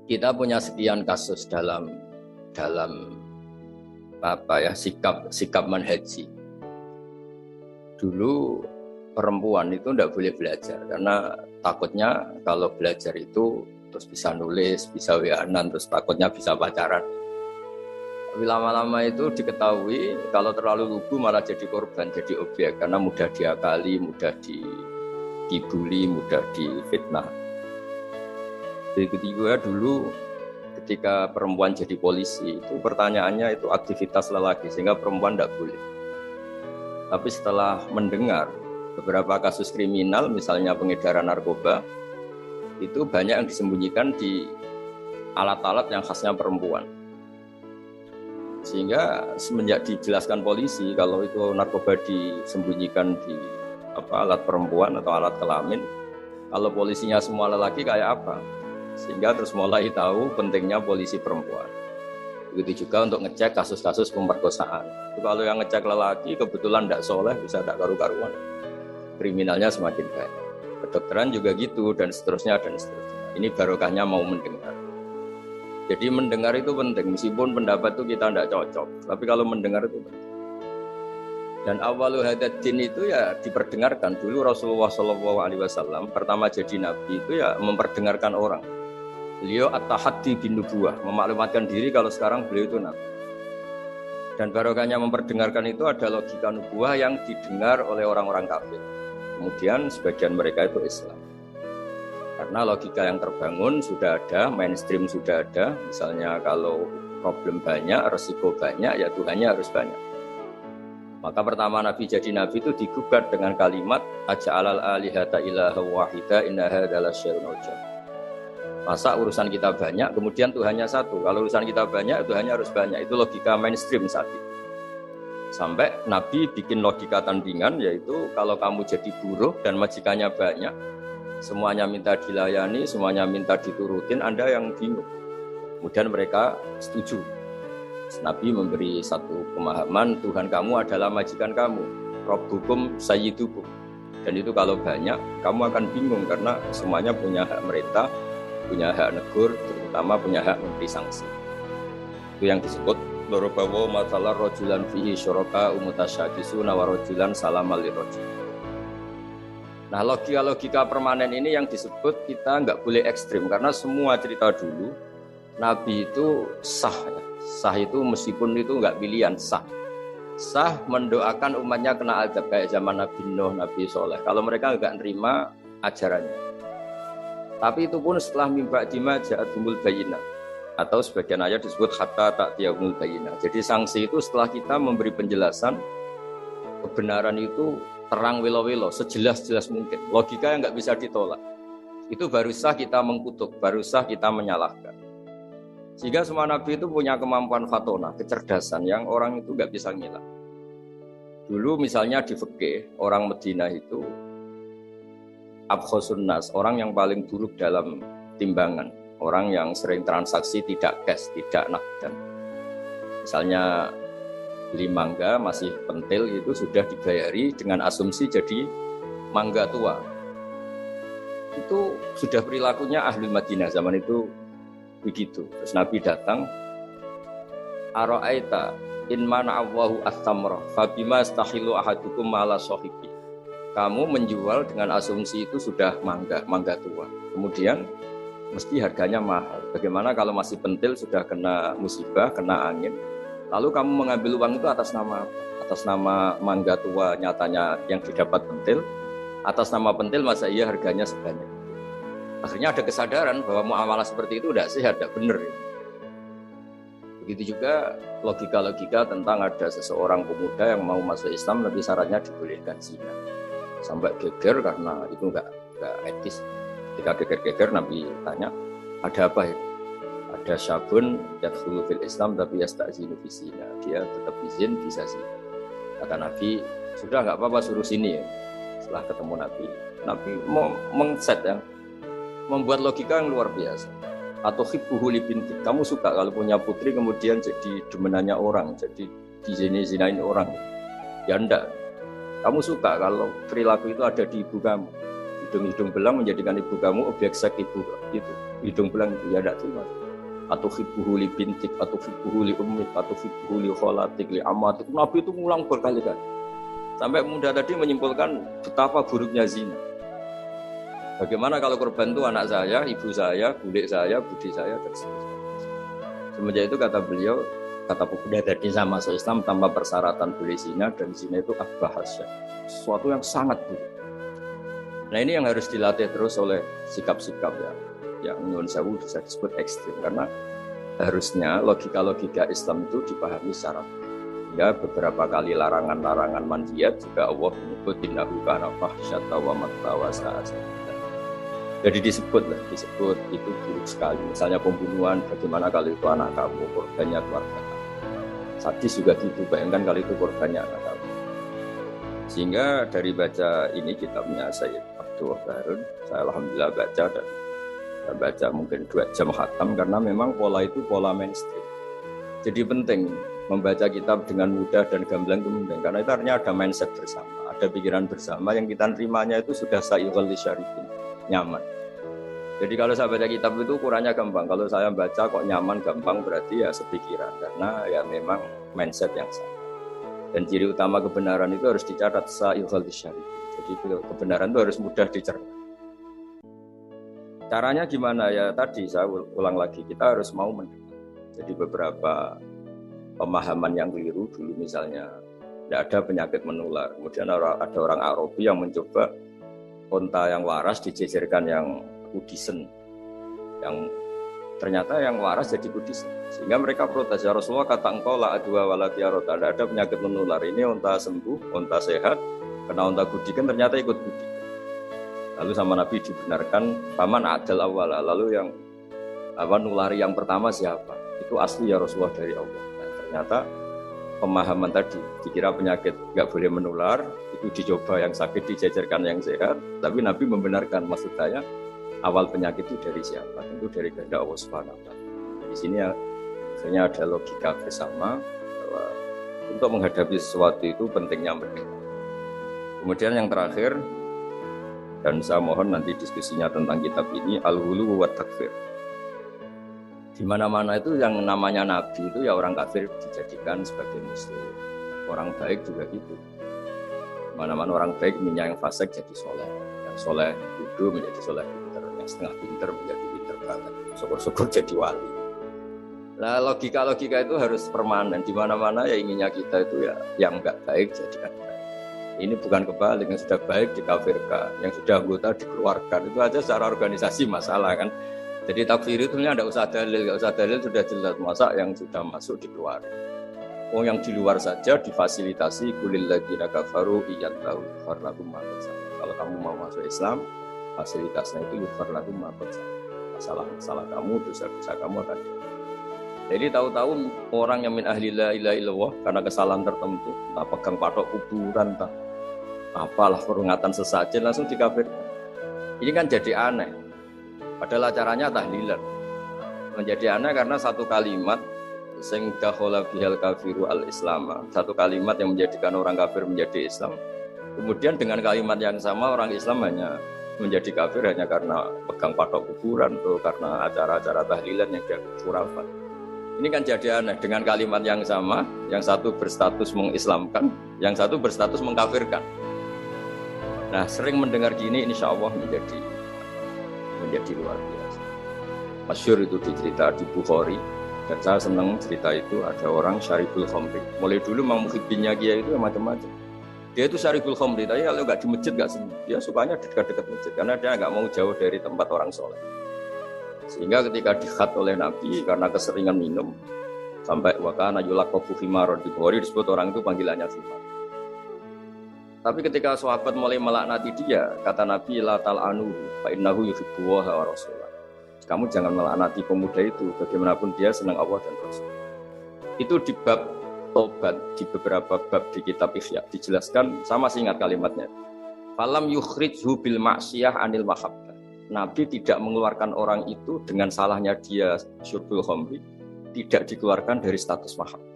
kita punya sekian kasus dalam sikap manhaji. Dulu perempuan itu tidak boleh belajar karena takutnya kalau belajar itu terus bisa nulis, bisa WA-an, terus takutnya bisa pacaran. Tapi lama-lama itu diketahui kalau terlalu lugu malah jadi korban, jadi objek karena mudah diakali, mudah dibully, mudah difitnah. Jadi ketiga dulu ketika perempuan jadi polisi itu pertanyaannya itu aktivitas lelaki sehingga perempuan tidak boleh. Tapi setelah mendengar beberapa kasus kriminal misalnya pengedaran narkoba itu banyak yang disembunyikan di alat-alat yang khasnya perempuan. Sehingga semenjak dijelaskan polisi kalau itu narkoba disembunyikan di alat perempuan atau alat kelamin, kalau polisinya semua lelaki kayak apa? Sehingga terus mulai tahu pentingnya polisi perempuan. Begitu juga untuk ngecek kasus-kasus pemerkosaan. Itu kalau yang ngecek lelaki kebetulan tidak soleh bisa tidak karu-karuan. Kriminalnya semakin banyak. Kedokteran juga gitu dan seterusnya dan seterusnya. Ini barokahnya mau mendengar. Jadi mendengar itu penting, meskipun pendapat itu kita tidak cocok, tapi kalau mendengar itu penting. Dan awalu hadatin itu ya diperdengarkan. Dulu Rasulullah SAW pertama jadi nabi itu ya memperdengarkan orang. Beliau at-tahaddi bin nubuwah, memaklumatkan diri kalau sekarang beliau itu nabi. Dan barokahnya memperdengarkan itu ada logika nubuwah yang didengar oleh orang-orang kafir. Kemudian sebagian mereka itu Islam. Karena logika yang terbangun sudah ada, mainstream sudah ada. Misalnya kalau problem banyak, resiko banyak, ya Tuhannya harus banyak. Maka pertama Nabi jadi Nabi itu digugat dengan kalimat aja'alal alihata ilaha wahida inna hadzal syai'un ujab. Masa urusan kita banyak, kemudian Tuhannya satu. Kalau urusan kita banyak, Tuhannya harus banyak. Itu logika mainstream saat itu. Sampai Nabi bikin logika tandingan, yaitu kalau kamu jadi buruh dan majikannya banyak, semuanya minta dilayani, semuanya minta diturutin, Anda yang bingung. Kemudian mereka setuju. Nabi memberi satu pemahaman, Tuhan kamu adalah majikan kamu, Rabbukum sayyidukum. Dan itu kalau banyak, kamu akan bingung karena semuanya punya hak merintah, punya hak negur, terutama punya hak memberi sanksi. Itu yang disebut Dorobawo masalah rojulan fihi syuraka umutasyadisuna wa rojulan salamal lirojul. Nah logika-logika permanen ini yang disebut kita nggak boleh ekstrim karena semua cerita dulu Nabi itu sah ya. Sah itu meskipun itu nggak pilihan sah mendoakan umatnya kena azab kayak zaman Nabi Nuh, Nabi Soleh kalau mereka nggak nerima ajarannya. Tapi itu pun setelah mimba jima ja'atumul bayinah atau sebagian ayat disebut hatta ta'tiyahumul bayinah. Jadi sanksi itu setelah kita memberi penjelasan kebenaran itu terang welo-welo, sejelas-jelas mungkin. Logika yang nggak bisa ditolak. Itu baru sah kita mengkutuk, baru sah kita menyalahkan. Sehingga semua Nabi itu punya kemampuan fatona, kecerdasan yang orang itu nggak bisa ngilang. Dulu misalnya di fikih, orang Madinah itu abkhosun nas, orang yang paling buruk dalam timbangan. Orang yang sering transaksi tidak cash, tidak nakdan. Misalnya beli mangga masih pentil itu sudah dibayari dengan asumsi jadi mangga tua. Itu sudah perilakunya ahli Madinah zaman itu begitu. Terus Nabi datang, ara'aita in mana'awahu as-samra fabima astahilu ahadukum ma'ala sohibi. Kamu menjual dengan asumsi itu sudah mangga tua. Kemudian mesti harganya mahal. Bagaimana kalau masih pentil sudah kena musibah, kena angin? Lalu kamu mengambil uang itu atas nama apa? Atas nama mangga tua nyatanya yang didapat pentil, atas nama pentil masa iya harganya sebanyak. Akhirnya ada kesadaran bahwa muamalah seperti itu tidak sehat, tidak benar. Begitu juga logika-logika tentang ada seseorang pemuda yang mau masuk Islam tapi syaratnya dibolehkan zina. Sampai geger karena itu enggak etis. Ketika geger-geger Nabi tanya, ada apa itu? Ada syabun yadkhulu fil Islam tapi yasta'zinu fi zina. Dia tetap izin bisa zina. Kata Nabi, sudah enggak apa-apa suruh sini ya. Setelah ketemu Nabi mau mengset ya, membuat logika yang luar biasa. Atau hibbuhu li bintik, kamu suka kalau punya putri kemudian jadi demenannya orang, jadi dizinain orang. Ya enggak. Kamu suka kalau perilaku itu ada di ibu kamu. hidung belang menjadikan ibu kamu objek seks ibu itu. Hidung belang itu ya tidak terima. Atau hibbuhu li bintik, atau hibbuhu li ummik, atau hibbuhu li kholatik, li amatik. Nabi itu ngulang berkali-kali. Sampai muda tadi menyimpulkan betapa buruknya zina. Bagaimana kalau korban itu anak saya, ibu saya, bulik saya, budi saya, dan sebagainya. Semenjak itu kata beliau, kata pemuda tadi sama masuk Islam tanpa persyaratan boleh zina, dan zina itu abbahasya. Sesuatu yang sangat buruk. Nah ini yang harus dilatih terus oleh sikap-sikap ya. Yang nyuwun sewu bisa disebut ekstrim karena harusnya logika-logika Islam itu dipahami secara ya beberapa kali larangan-larangan manhiyat juga Allah menyebut innahu kana fahsyata wa makta wa sa'a. Jadi disebut itu buruk sekali. Misalnya pembunuhan, bagaimana kalau itu anak kamu, korbannya keluarga kamu. Sadis juga gitu, bayangkan kalau itu korbannya anak kamu. Sehingga dari baca ini kitabnya Sayyid Abdul Harun, saya alhamdulillah baca dan saya baca mungkin 2 jam khatam karena memang pola itu pola mainstream. Jadi penting membaca kitab dengan mudah dan gamblang itu penting karena itu artinya ada mindset bersama, ada pikiran bersama yang kita terimanya itu sudah sa'iqal lisyarifin, nyaman. Jadi kalau saya baca kitab itu ukurannya gampang. Kalau saya baca kok nyaman gampang berarti ya sepikiran karena ya memang mindset yang sama. Dan ciri utama kebenaran itu harus dicatat sa'iqal lisyarifin. Jadi kebenaran itu harus mudah dicerna. Caranya gimana ya tadi saya ulang lagi kita harus mau mendengar. Jadi beberapa pemahaman yang keliru dulu misalnya tidak ada penyakit menular. Kemudian ada orang Arabi yang mencoba unta yang waras dijejerkan yang kudisen, yang ternyata yang waras jadi kudisen. Sehingga mereka protes ya Rasulullah kata engkau la adwa walatiarota tidak ada penyakit menular. Ini unta sembuh, unta sehat, kena unta kudikan ternyata ikut kudikan. Lalu sama Nabi dibenarkan paman adal awala. Lalu yang nulari yang pertama siapa? Itu asli ya Rasulullah dari Allah. Nah, ternyata pemahaman tadi dikira penyakit nggak boleh menular, itu dicoba yang sakit dijajarkan yang sehat. Tapi Nabi membenarkan maksud saya awal penyakit itu dari siapa? Tentu dari kehendak Allah Subhanahu wa taala. Di sini ya akhirnya ada logika bersama bahwa untuk menghadapi sesuatu itu pentingnya mendengar. Kemudian yang terakhir dan saya mohon nanti diskusinya tentang kitab ini al-ghulu wa takfir. Di mana-mana itu yang namanya nabi itu ya orang kafir dijadikan sebagai muslim. Orang baik juga gitu. Mana-mana orang baik minyak yang fasik jadi soleh. Yang soleh bodoh menjadi soleh pinter. Yang setengah pinter menjadi pinter banget. Syukur-syukur jadi wali. Nah logika-logika itu harus permanen. Di mana-mana ya inginnya kita itu ya yang enggak baik jadikan baik. Ini bukan kebalik, yang sudah baik dikafirkan, yang sudah anggota dikeluarkan. Itu aja secara organisasi masalah kan. Jadi takfir itu tidak usah dalil, sudah jelas masa yang sudah masuk dikeluarkan. Oh yang di luar saja difasilitasi kulil ladzina kafaru iyallahu farlahum ma. Kalau kamu mau masuk Islam, fasilitasnya itu yufarlahum ma. Masalah kamu, dosa-dosa kamu akan jadi tahu-tahu orang yang min ahli la ilaha illallah karena kesalahan tertentu, tak pegang patok kuburan, tak apalah peringatan sesajen langsung dikafirkan. Ini kan jadi aneh. Padahal caranya tahlilan. Menjadi aneh karena satu kalimat sing dakhala bihal kafiru al-islam. Satu kalimat yang menjadikan orang kafir menjadi Islam. Kemudian dengan kalimat yang sama orang Islam hanya menjadi kafir hanya karena pegang patok kuburan atau karena acara-acara tahlilan yang dia khurafat. Ini kan jadi aneh dengan kalimat yang sama, yang satu berstatus mengislamkan, yang satu berstatus mengkafirkan. Nah, sering mendengar gini, insya Allah menjadi luar biasa. Masyhur itu dicerita di Bukhari, dan saya senang cerita itu ada orang syaribul khamri. Mulai dulu Imam Muhyiddinnya Kiai itu macam-macam. Dia itu syaribul khamri, tapi kalau nggak di masjid nggak senang. Dia sukanya di dekat-dekat masjid karena dia nggak mau jauh dari tempat orang soleh. Sehingga ketika dikhat oleh Nabi karena keseringan minum sampai wakana yulaqabu himaron di Bukhari disebut orang itu panggilannya himar. Tapi ketika sahabat mulai melaknati dia, kata Nabi la tal'anu fa innahu yuhibbullaha wa rasulah. Kamu jangan melaknati pemuda itu, bagaimanapun dia senang Allah dan Rasul. Itu di bab tobat, di beberapa bab di kitab Ihya dijelaskan sama singkat kalimatnya. Falam yukhrijhu bil ma'siyah anil mahabbah. Nabi tidak mengeluarkan orang itu dengan salahnya dia syurbul khamri, tidak dikeluarkan dari status mahabbah.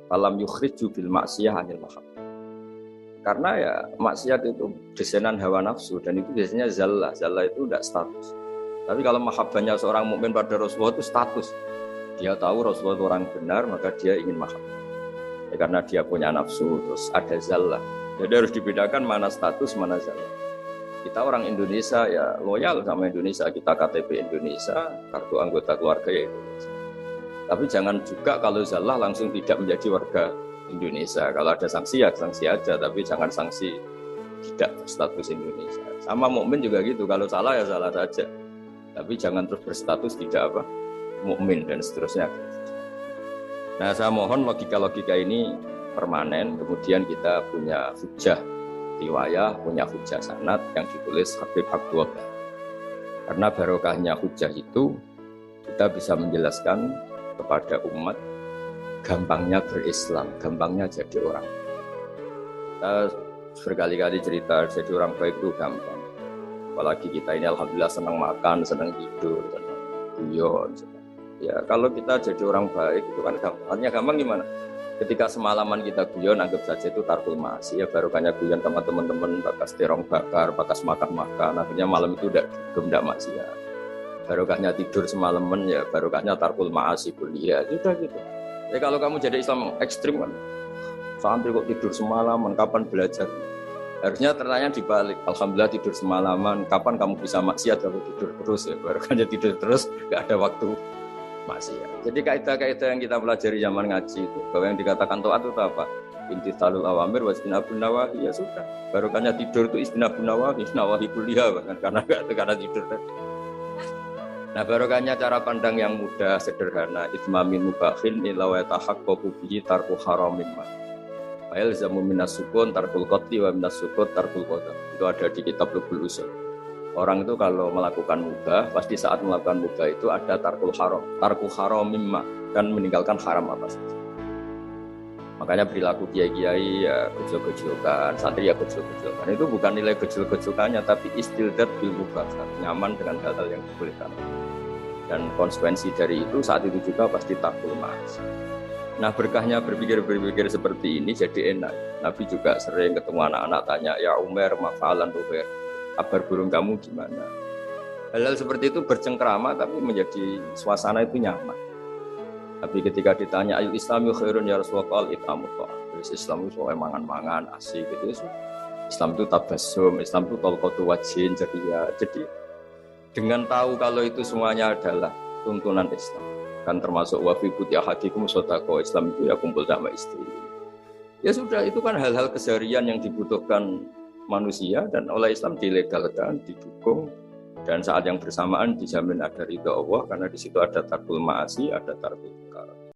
Falam yukhrijhu bil ma'siyah anil mahabbah. Karena ya maksiat itu desainer hawa nafsu dan itu biasanya zallah. Zallah itu tidak status. Tapi kalau mahabbahnya seorang mukmin pada Rasulullah itu status. Dia tahu Rasulullah itu orang benar, maka dia ingin mahabbah. Ya, karena dia punya nafsu, terus ada zallah. Jadi harus dibedakan mana status, mana zallah. Kita orang Indonesia ya loyal sama Indonesia. Kita KTP Indonesia, kartu anggota keluarga ya Indonesia. Tapi jangan juga kalau zallah langsung tidak menjadi warga Indonesia. Kalau ada sanksi ya sanksi aja, tapi jangan sanksi tidak berstatus Indonesia. Sama mukmin juga gitu, kalau salah ya salah saja. Tapi jangan terus berstatus tidak apa mukmin dan seterusnya. Nah, saya mohon logika-logika ini permanen. Kemudian kita punya hujjah riwayah, punya hujjah sanad yang ditulis Habib Abdullah. Karena barokahnya hujjah itu kita bisa menjelaskan kepada umat gampangnya berislam, gampangnya jadi orang. Kita berkali-kali cerita jadi orang baik itu gampang. Apalagi kita ini alhamdulillah senang makan, senang tidur, senang guyon. Ya kalau kita jadi orang baik itu kan gampang. Artinya gampang gimana? Ketika semalaman kita guyon, anggap saja itu tarkul ma'asi. Ya barokahnya guyon sama teman-teman, bakas terong bakar, bakas makan-makan. Akhirnya malam itu tidak maksiat. Barokahnya tidur semalaman ya barokahnya tarkul ma'asi kuliah. Sudah gitu. Ya kalau kamu jadi Islam ekstrim kan, santri kok tidur semalaman, kapan belajar? Harusnya tertanya dibalik. Alhamdulillah tidur semalaman, kapan kamu bisa maksiat kalau tidur terus ya? Barokahnya tidur terus, nggak ada waktu maksiat. Jadi kaidah-kaidah yang kita pelajari zaman ngaji itu, bahwa yang dikatakan taat itu apa? Imtithalul awamir wa istinabun nawahi, ya sudah. Barokahnya tidur itu istinabun nawahi, nawahi kuliah bahkan karena tidur tadi. Nah barokahnya cara pandang yang mudah, sederhana. Itmamin mubahin illa wa yatahaqqaqu bihi tarku haramin ma. Fa'il zamu minas sukun tarkul qatli wa minas sukut tarkul qadar. Itu ada di kitab Lughul Usul. Orang itu kalau melakukan mubah, pasti saat melakukan mubah itu ada tarkul haram. Tarku haramin ma, dan meninggalkan haram apa saja. Makanya perilaku kiai-kiai ya gejol-gejolkan, santri ya gejol-gejolkan. Itu bukan nilai gejol-gejolkannya, tapi istildat bil mubahat, nyaman dengan hal-hal yang dibolehkan. Dan konsekuensi dari itu saat itu juga pasti takul mas. Nah berkahnya berpikir seperti ini jadi enak. Nabi juga sering ketemu anak-anak tanya, ya Umar, mafalan Umar, kabar burung kamu gimana? Hal-hal seperti itu bercengkrama tapi menjadi suasana itu nyaman. Tapi ketika ditanya ayu Islami khairun ya Rasulullah itamu ta'am. Islam itu mangan-mangan asik gitu. Islam itu tabassum, Islam itu talqatu wajhin ceria. Jadi dengan tahu kalau itu semuanya adalah tuntunan Islam, kan termasuk wa fi buti ahadikum shadaqah, Islam itu ya kumpul sama istri. Ya sudah, itu kan hal-hal keseharian yang dibutuhkan manusia dan oleh Islam dilegalkan, didukung, dan saat yang bersamaan dijamin ada ridha Allah karena di situ ada tarkul ma'asi, ada tarkul munkar.